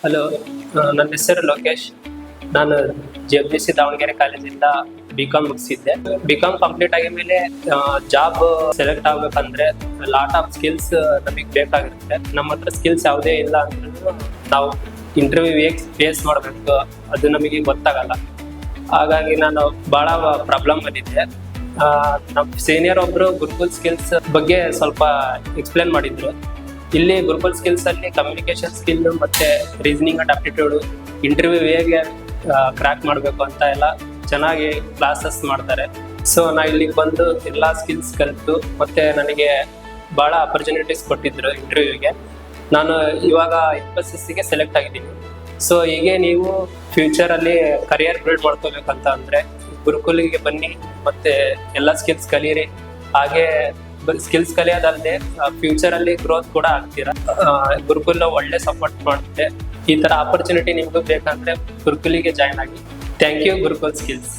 Hello, ನನ್ನ ಹೆಸರು ಲೋಕೇಶ್. ನಾನು JFBC ದಾವಣಗೆರೆ ಕಾಲೇಜಿಂದ BCom ಮುಗಿಸಿದ್ದೆ. BCom ಕಂಪ್ಲೀಟ್ ಆಗಿದ ಮೇಲೆ ಜಾಬ್ ಸೆಲೆಕ್ಟ್ ಆಗ್ಬೇಕಂದ್ರೆ ಲಾಟ್ ಆಫ್ ಸ್ಕಿಲ್ಸ್ ನಮಗೆ ಬೇಕಾಗಿರುತ್ತೆ. ನಮ್ಮ ಹತ್ರ ಸ್ಕಿಲ್ಸ್ ಯಾವುದೇ ಇಲ್ಲ ಅಂದ್ರೂ ನಾವು ಇಂಟರ್ವ್ಯೂ ಹೇಗೆ ಫೇಸ್ ಮಾಡಬೇಕು ಅದು ನಮಗೆ ಗೊತ್ತಾಗಲ್ಲ. ಹಾಗಾಗಿ ನಾನು ಬಹಳ ಪ್ರಾಬ್ಲಮ್ ಬಂದಿದ್ದೆ. ನಮ್ಮ ಸೀನಿಯರ್ ಒಬ್ರು ಗುರುಕುಲ್ ಸ್ಕಿಲ್ಸ್ ಬಗ್ಗೆ ಸ್ವಲ್ಪ ಎಕ್ಸ್ಪ್ಲೇನ್ ಮಾಡಿದ್ರು. ಇಲ್ಲಿ ಗುರುಕುಲ್ ಸ್ಕಿಲ್ಸ್ ಅಲ್ಲಿ ಕಮ್ಯುನಿಕೇಶನ್ ಸ್ಕಿಲ್ ಮತ್ತೆ ರೀಸನಿಂಗ್ ಅಂಡ್ ಆಪ್ಟಿಟ್ಯೂಡ್, ಇಂಟರ್ವ್ಯೂ ಹೇಗೆ ಕ್ರ್ಯಾಕ್ ಮಾಡಬೇಕು ಅಂತ ಎಲ್ಲ ಚೆನ್ನಾಗಿ ಕ್ಲಾಸಸ್ ಮಾಡ್ತಾರೆ. ಸೊ ನಾ ಇಲ್ಲಿಗೆ ಬಂದು ಎಲ್ಲ ಸ್ಕಿಲ್ಸ್ ಕಲಿತು ಮತ್ತೆ ನನಗೆ ಭಾಳ ಅಪರ್ಚುನಿಟೀಸ್ ಕೊಟ್ಟಿದ್ರು ಇಂಟರ್ವ್ಯೂಗೆ. ನಾನು ಇವಾಗ FSSಗೆ ಸೆಲೆಕ್ಟ್ ಆಗಿದ್ದೀನಿ. ಸೊ ಹೀಗೆ ನೀವು ಫ್ಯೂಚರಲ್ಲಿ ಕರಿಯರ್ ಬಿಲ್ಡ್ ಮಾಡ್ಕೋಬೇಕಂತ ಅಂದರೆ ಗುರುಕುಲಿಗೆ ಬನ್ನಿ ಮತ್ತೆ ಎಲ್ಲ ಸ್ಕಿಲ್ಸ್ ಕಲೀರಿ. ಹಾಗೆ ಸ್ಕಿಲ್ಸ್ ಕಲಿಯೋದಲ್ಲದೆ ಫ್ಯೂಚರಲ್ಲಿ ಗ್ರೋತ್ ಕೂಡ ಆಗ್ತೀರಾ. ಗುರುಕುಲ್ ಒಳ್ಳೆ ಸಪೋರ್ಟ್ ಮಾಡುತ್ತೆ. ಈ ಥರ ಆಪರ್ಚುನಿಟಿ ನಿಮಗೂ ಬೇಕಂದ್ರೆ ಗುರುಕುಲಿಗೆ ಜಾಯ್ನ್ ಆಗಿ. Thank you Gurukul skills.